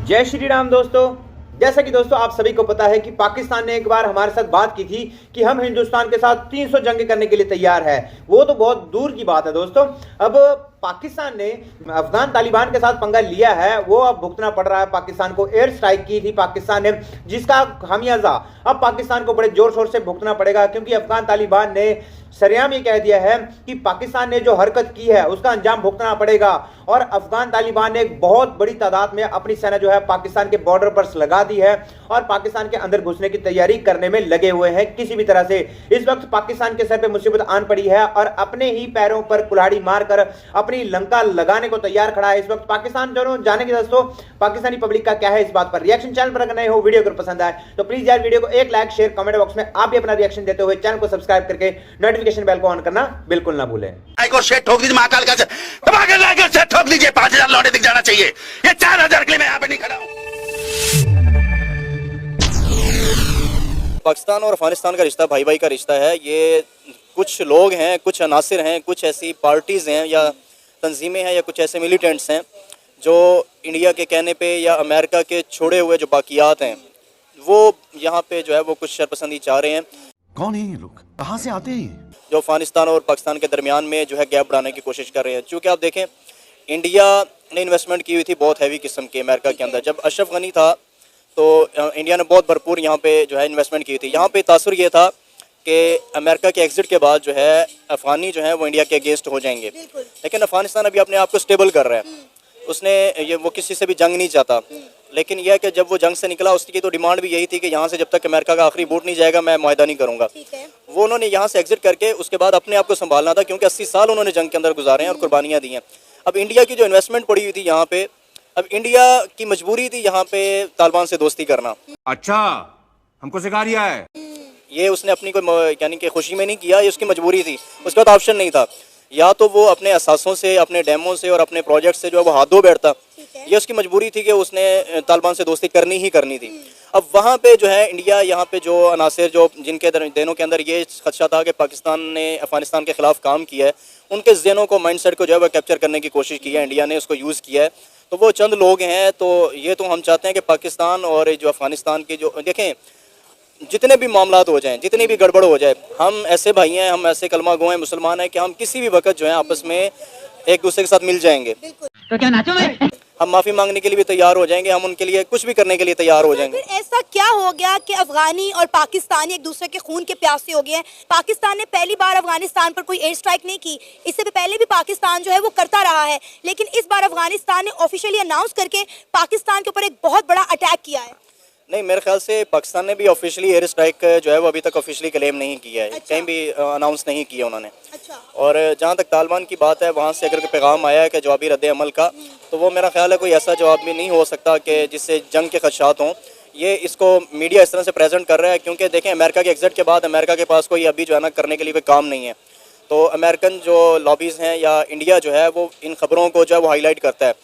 जय श्री राम दोस्तों। जैसा कि दोस्तों आप सभी को पता है कि पाकिस्तान ने एक बार हमारे साथ बात की थी कि हम हिंदुस्तान के साथ 300 जंग करने के लिए तैयार है। वो तो बहुत दूर की बात है दोस्तों। अब पाकिस्तान ने अफगान तालिबान के साथ पंगा लिया है, वो अब भुगतना पड़ रहा है पाकिस्तान को। एयर स्ट्राइक की थी पाकिस्तान ने, जिसका खामियाजा अब पाकिस्तान को बड़े जोर शोर से भुगतना पड़ेगा, क्योंकि अफगान तालिबान ने सरेआम ये कह दिया है कि पाकिस्तान ने जो हरकत की है उसका अंजाम भुगतना पड़ेगा। और अफगान तालिबान ने एक बहुत बड़ी तादाद में अपनी सेना जो है पाकिस्तान के बॉर्डर पर लगा दी है और पाकिस्तान के अंदर घुसने की तैयारी करने में लगे हुए हैं किसी भी तरह से। इस वक्त पाकिस्तान के सर पे मुसीबत आन पड़ी है और अपने ही पैरों पर कुल्हाड़ी मारकर अपनी लंका लगाने को तैयार खड़ा है इस वक्त पाकिस्तान। दोनों जानेंगे दोस्तों पाकिस्तानी पब्लिक का क्या है इस बात पर रिएक्शन। चैनल पर अगर नए हो, वीडियो अगर पसंद आए तो प्लीज यार वीडियो को एक लाइक शेयर कमेंट बॉक्स में आप भी अपना रिएक्शन देते हुए चैनल को सब्सक्राइब करके नोटिफिकेशन बेल को ऑन करना बिल्कुल ना भूलें। ठोक दीजिए महाकाल का ठोक दीजिए। 5000 लौटे दिख जाना चाहिए। ये 4000 के लिए मैं यहाँ पे नहीं खड़ा हूँ। पाकिस्तान और अफगानिस्तान का रिश्ता भाई भाई का रिश्ता है। ये कुछ लोग हैं, कुछ अनासिर हैं, कुछ ऐसी पार्टीज़ हैं या तंजीमें हैं या कुछ ऐसे मिलिटेंट्स हैं जो इंडिया के कहने पे या अमेरिका के छोड़े हुए जो बाकियात हैं वो यहाँ पे जो है वो कुछ शरपसंदी चाह रहे हैं। कौन है ये लोग, कहाँ से आते हैं? जो अफगानिस्तान और पाकिस्तान के दरमियान में जो है गैप बढ़ाने की कोशिश कर रहे हैं। चूँकि आप देखें इंडिया ने इन्वेस्टमेंट की हुई थी बहुत हैवी किस्म के अमेरिका के अंदर। जब अशरफ गनी था तो इंडिया ने बहुत भरपूर यहाँ पे जो है इन्वेस्टमेंट की थी। यहाँ पे तासुर ये था कि अमेरिका के एग्जिट के बाद जो है अफगानी जो है वो इंडिया के अगेंस्ट हो जाएंगे, लेकिन अफगानिस्तान अभी अपने आप को स्टेबल कर रहा है। उसने ये वो किसी से भी जंग नहीं चाहता, लेकिन यह कि जब वो जंग से निकला उसकी तो डिमांड भी यही थी कि यहाँ से जब तक अमेरिका का आखिरी वोट नहीं जाएगा मैं मुआहदा नहीं करूँगा। वो उन्होंने यहाँ से एग्जिट करके उसके बाद अपने आप को संभालना था, क्योंकि 80 साल उन्होंने जंग के अंदर गुजारे हैं और कुर्बानियाँ दी हैं। अब इंडिया की जो इन्वेस्टमेंट पड़ी हुई थी यहाँ पे, अब इंडिया की मजबूरी थी यहाँ पे तालिबान से दोस्ती करना। अच्छा, हमको सिखा रिया है। ये उसने अपनी कोई यानी कि खुशी में नहीं किया, ये उसकी मजबूरी थी। उसके बाद ऑप्शन नहीं था, या तो वो अपने असासों से, अपने डैमों से और अपने प्रोजेक्ट से जो है वो हाथ धो बैठता। ये उसकी मजबूरी थी कि उसने तालिबान से दोस्ती करनी ही करनी थी। अब वहाँ पे जो है इंडिया यहाँ पे जो अनासिर जो जिनके दिनों के अंदर ये खदशा था कि पाकिस्तान ने अफगानिस्तान के ख़िलाफ़ काम किया है, उनके ज़हनों को, माइंडसेट को जो है वो कैप्चर करने की कोशिश की है इंडिया ने, उसको यूज़ किया है। तो वो चंद लोग हैं। तो ये तो हम चाहते हैं कि पाकिस्तान और जो अफगानिस्तान की जो देखें जितने भी मामलात हो जाएं, जितनी भी गड़बड़ हो जाए, हम ऐसे भाई हैं, हम ऐसे कलमा गो हैं, मुसलमान हैं कि हम किसी भी वक्त जो है आपस में एक दूसरे के साथ मिल जाएंगे। तो क्या नाचो मैं? हम माफ़ी मांगने के लिए भी तैयार हो जाएंगे, हम उनके लिए कुछ भी करने के लिए तैयार हो जाएंगे। फिर ऐसा क्या हो गया कि अफगानी और पाकिस्तानी एक दूसरे के खून के प्यासे हो गए हैं? पाकिस्तान ने पहली बार अफगानिस्तान पर कोई एयर स्ट्राइक नहीं की, इससे पहले भी पाकिस्तान जो है वो करता रहा है, लेकिन इस बार अफगानिस्तान ने ऑफिशियली अनाउंस करके पाकिस्तान के ऊपर एक बहुत बड़ा अटैक किया है। नहीं, मेरे ख्याल से पाकिस्तान ने भी ऑफिशियली एयर स्ट्राइक जो है वो अभी तक ऑफिशियली क्लेम नहीं किया है। अच्छा। कहीं भी अनाउंस नहीं किया उन्होंने। अच्छा। और जहाँ तक तालिबान की बात है, वहाँ से अगर कोई पैगाम आया है कि जवाबी रद्द अमल का, तो वो मेरा ख्याल है कोई ऐसा जवाब भी नहीं हो सकता कि जिससे जंग के खदशात हों। ये इसको मीडिया इस तरह से प्रेजेंट कर रहा है क्योंकि देखें अमेरिका के एग्जिट के बाद अमेरिका के पास कोई अभी जो है ना करने के लिए कोई काम नहीं है। तो अमेरिकन जो लॉबीज़ हैं या इंडिया जो है वो इन खबरों को जो है वो हाईलाइट करता है।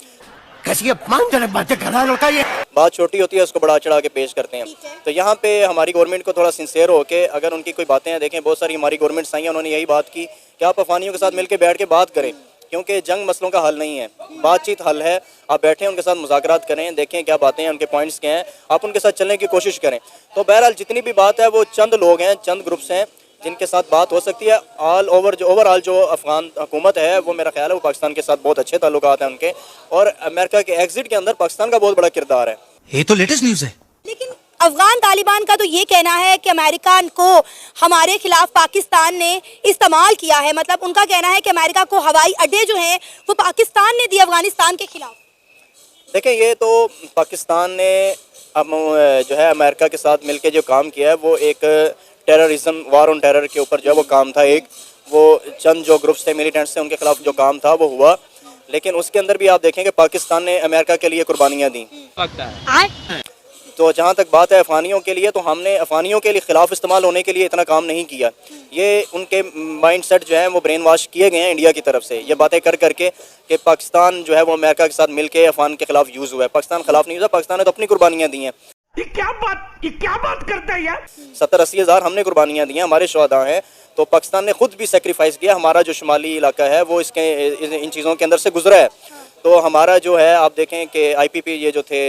कैसी अपमानजनक बातें कर रहा है लड़का ये। बात छोटी होती है उसको बड़ा चढ़ा के पेश करते हैं। तो यहाँ पे हमारी गवर्नमेंट को थोड़ा सिंसियर होके अगर उनकी कोई बातें हैं, देखें बहुत सारी हमारी गवर्नमेंट्स आई हैं, उन्होंने यही बात की कि आप अफगानियों के साथ मिलकर बैठ के बात करें, क्योंकि जंग मसलों का हल नहीं है, बातचीत हल है। आप बैठें, उनके साथ मुज़ाकरात करें, देखें क्या बातें हैं, उनके पॉइंट्स क्या हैं, आप उनके साथ चलने की कोशिश करें। तो बहरहाल जितनी भी बात है वो चंद लोग हैं, चंद ग्रुप्स हैं जिनके साथ बात हो सकती है। ऑल ओवर जो ओवरऑल जो अफगान हुकूमत है वो मेरा ख्याल है वो पाकिस्तान के साथ बहुत अच्छे ताल्लुकात हैं उनके, और अमेरिका के एग्जिट के अंदर पाकिस्तान का बहुत बड़ा किरदार है। ये तो लेटेस्ट न्यूज़ है। लेकिन अफगान तालिबान का तो ये कहना है कि अमेरिका को हमारे खिलाफ पाकिस्तान ने इस्तेमाल किया है। मतलब उनका कहना है कि अमेरिका को हवाई अड्डे जो हैं वो पाकिस्तान ने दिए अफगानिस्तान के खिलाफ। देखें ये तो पाकिस्तान ने अब जो है अमेरिका के साथ मिलकर जो काम किया है वो एक टेररिज्म, वार ऑन टेरर के ऊपर जो है वो काम था। एक वो चंद जो ग्रुप्स थे, मिलिटेंट्स थे, उनके खिलाफ जो काम था वो हुआ, लेकिन उसके अंदर भी आप देखें कि पाकिस्तान ने अमेरिका के लिए कुर्बानियाँ दी। तो जहाँ तक बात है अफगानियों के लिए, तो हमने अफगानियों के लिए खिलाफ इस्तेमाल होने के लिए इतना काम नहीं किया। ये उनके माइंडसेट जो है वो ब्रेन वॉश किए गए हैं इंडिया की तरफ से, ये बातें कर करके कि पाकिस्तान जो है वो अमेरिका के साथ मिलके अफगान के खिलाफ यूज़ हुआ है। पाकिस्तान खिलाफ नहीं हुआ, पाकिस्तान ने तो अपनी कुर्बानियाँ दी हैं। ये क्या बात करता है यार? 70-80 हज़ार हमने कुर्बानियाँ दी हैं, हमारे शुहदा हैं। तो पाकिस्तान ने खुद भी सेक्रीफाइस किया, हमारा जो शुमाली इलाका है वो इसके इन चीज़ों के अंदर से गुजरा है। तो हमारा जो है आप देखें कि आईपीपी ये जो थे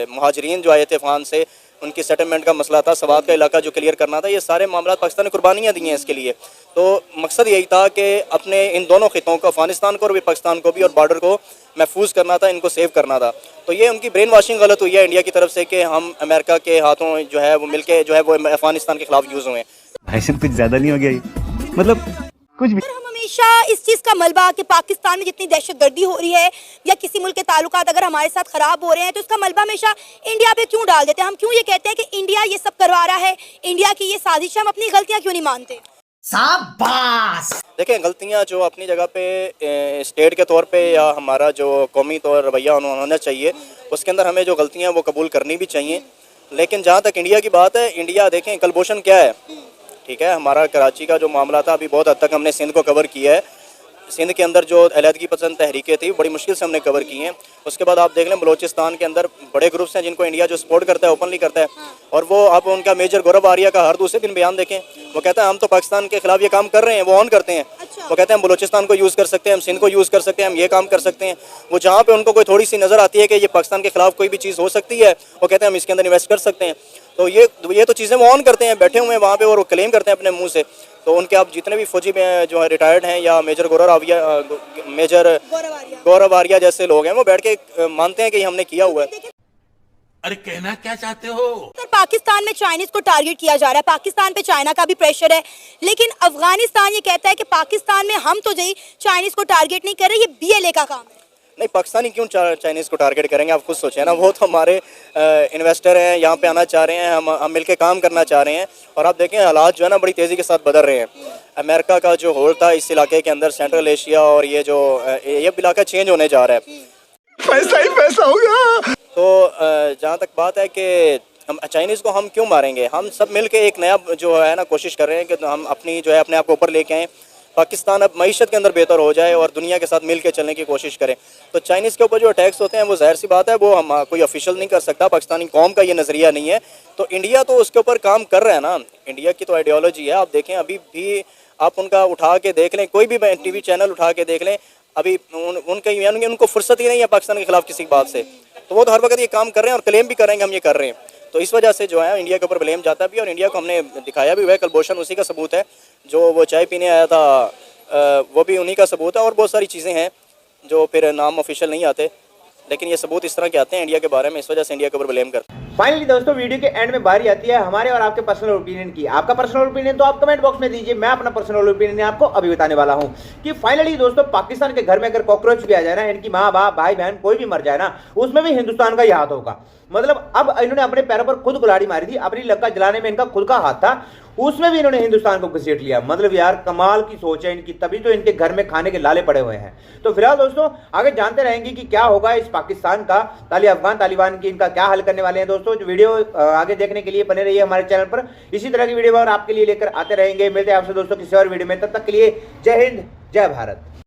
मुहाजिरीन जो आए थे अफगान से, उनकी सेटलमेंट का मसला था, सवात का इलाका जो क्लियर करना था, ये सारे मामला पाकिस्तान ने कुर्बानियाँ दी हैं इसके लिए। तो मकसद यही था कि अपने इन दोनों खितों को, अफगानिस्तान को और भी पाकिस्तान को भी, और बॉर्डर को महफूज करना था, इनको सेव करना था। तो ये उनकी ब्रेन वाशिंग गलत हुई है इंडिया की तरफ से कि हम अमेरिका के हाथों जो है वो मिलके जो है वो अफगानिस्तान के खिलाफ यूज़ हुए हैं। भाई साहब कुछ ज्यादा नहीं हो गया ये? मतलब कुछ भी। हम हमेशा इस चीज़ का मलबा कि पाकिस्तान में जितनी दहशतगर्दी हो रही है या किसी मुल्क के ताल्लुकात अगर हमारे साथ ख़राब हो रहे हैं तो इसका मलबा हमेशा इंडिया पे क्यों डाल देते हैं। हम क्यों ये कहते हैं कि इंडिया ये सब करवा रहा है, इंडिया की ये साजिश है, हम अपनी गलतियाँ क्यों नहीं मानते। शाबाश। देखें, गलतियां जो अपनी जगह पे स्टेट के तौर पे या हमारा जो कौमी तौर रवैया होना चाहिए, उसके अंदर हमें जो गलतियां वो कबूल करनी भी चाहिए। लेकिन जहाँ तक इंडिया की बात है, इंडिया देखें कलभूषण क्या है, ठीक है, हमारा कराची का जो मामला था अभी बहुत हद तक हमने सिंध को कवर किया है। सिंध के अंदर जो अलहदगी पसंद तहरीकें थी बड़ी मुश्किल से हमने कवर की हैं। उसके बाद आप देख लें बलोचिस्तान के अंदर बड़े ग्रुप्स हैं जिनको इंडिया जो सपोर्ट करता है, ओपनली करता है, और वो आप उनका मेजर गौरव आर्या का हर दूसरे दिन बयान देखें, वो कहता है हम तो पाकिस्तान के खिलाफ ये काम कर रहे हैं, वो ऑन करते हैं। वो कहते हैं हम बलोचिस्तान को यूज़ कर सकते हैं, हम सिंध को यूज़ कर सकते हैं, हम ये काम कर सकते हैं। वो जहाँ पे उनको कोई थोड़ी सी नज़र आती है कि ये पाकिस्तान के खिलाफ कोई भी चीज़ हो सकती है, वो कहते हैं हम इसके अंदर इन्वेस्ट कर सकते हैं। तो ये तो चीज़ें वो ऑन करते हैं, बैठे हुए हैं वहाँ पे और वो क्लेम करते हैं अपने मुंह से। तो उनके आप जितने भी फौजी में जो है रिटायर्ड हैं या मेजर गौरव आर्या जैसे लोग हैं, वो बैठ के मानते हैं कि हमने किया हुआ है। अरे कहना क्या चाहते हो? पाकिस्तान में चाइनीज को टारगेट किया जा रहा है, पाकिस्तान पे चाइना का भी प्रेशर है, लेकिन अफगानिस्तान ये कहता है कि पाकिस्तान में हम तो चाइनीज को टारगेट नहीं कर रहे, ये BLA का काम है। नहीं, पाकिस्तानी क्यों चाइनीज़ को टारगेट करेंगे, आप खुद सोचें ना। वो तो हमारे इन्वेस्टर हैं, यहाँ पे आना चाह रहे हैं, हम मिलके काम करना चाह रहे हैं। और आप देखें हालात जो है ना बड़ी तेज़ी के साथ बदल रहे हैं। अमेरिका का जो होल्ड था इस इलाके के अंदर, सेंट्रल एशिया, और ये इलाका चेंज होने जा रहा है। पैसा ही पैसा होगा। तो जहाँ तक बात है कि हम चाइनीज़ को हम क्यों मारेंगे, हम सब मिल के एक नया जो है ना कोशिश कर रहे हैं कि हम अपनी जो है अपने आप को ऊपर लेके आएँ, पाकिस्तान अब मईशत के अंदर बेहतर हो जाए और दुनिया के साथ मिल के चलने की कोशिश करें। तो चाइनीज़ के ऊपर जो अटैक्स होते हैं वो जाहिर सी बात है वो हम कोई ऑफिशियल नहीं कर सकता, पाकिस्तानी कौम का ये नज़रिया नहीं है। तो इंडिया तो उसके ऊपर काम कर रहा है ना, इंडिया की तो आइडियोलॉजी है। आप देखें अभी भी आप उनका उठा के देख लें, कोई भी TV चैनल उठा के देख लें, अभी उनको फुर्सत ही नहीं है पाकिस्तान के खिलाफ किसी बात से। तो वो तो हर वक्त ये काम कर रहे हैं और क्लेम भी करेंगे हम ये कर रहे हैं। तो इस वजह से जो है इंडिया के ऊपर ब्लेम जाता भी, और इंडिया को हमने दिखाया भी हुआ है। कलभूषण उसी का सबूत है, जो वो चाय पीने आया था वो भी उन्हीं का सबूत है। और बहुत सारी चीज़ें हैं जो फिर नाम ऑफिशियल नहीं आते, लेकिन ये सबूत इस तरह के आते हैं इंडिया के बारे में, इस वजह से इंडिया के ऊपर ब्लेम करते हैं। फाइनली दोस्तों, वीडियो के एंड में बारी आती है हमारे और आपके पर्सनल ओपिनियन की। आपका पर्सनल ओपिनियन तो आप कमेंट बॉक्स में दीजिए, मैं अपना पर्सनल ओपिनियन आपको अभी बताने वाला हूं कि फाइनली दोस्तों पाकिस्तान के घर में अगर कॉकरोच भी आ जाए ना, इनकी माँ बाप भाई बहन कोई भी मर जाए ना, उसमें भी हिंदुस्तान का ही हाथ होगा। मतलब अब इन्होंने अपने पैरों पर खुद कुल्हाड़ी मारी थी, अपनी लक्का जलाने में इनका खुद का हाथ था, उसमें भी इन्होंने हिंदुस्तान को घसीट लिया। मतलब यार कमाल की सोच है इनकी, तभी तो इनके घर में खाने के लाले पड़े हुए हैं। तो फिलहाल दोस्तों आगे जानते रहेंगे कि क्या होगा इस पाकिस्तान का, अफगान तालिबान की इनका क्या हल करने वाले हैं। दोस्तों जो वीडियो आगे देखने के लिए बने रहिए हमारे चैनल पर, इसी तरह की वीडियो और आपके लिए लेकर आते रहेंगे। मिलते हैं आपसे दोस्तों किसी और वीडियो में, तब तक के लिए जय हिंद जय भारत।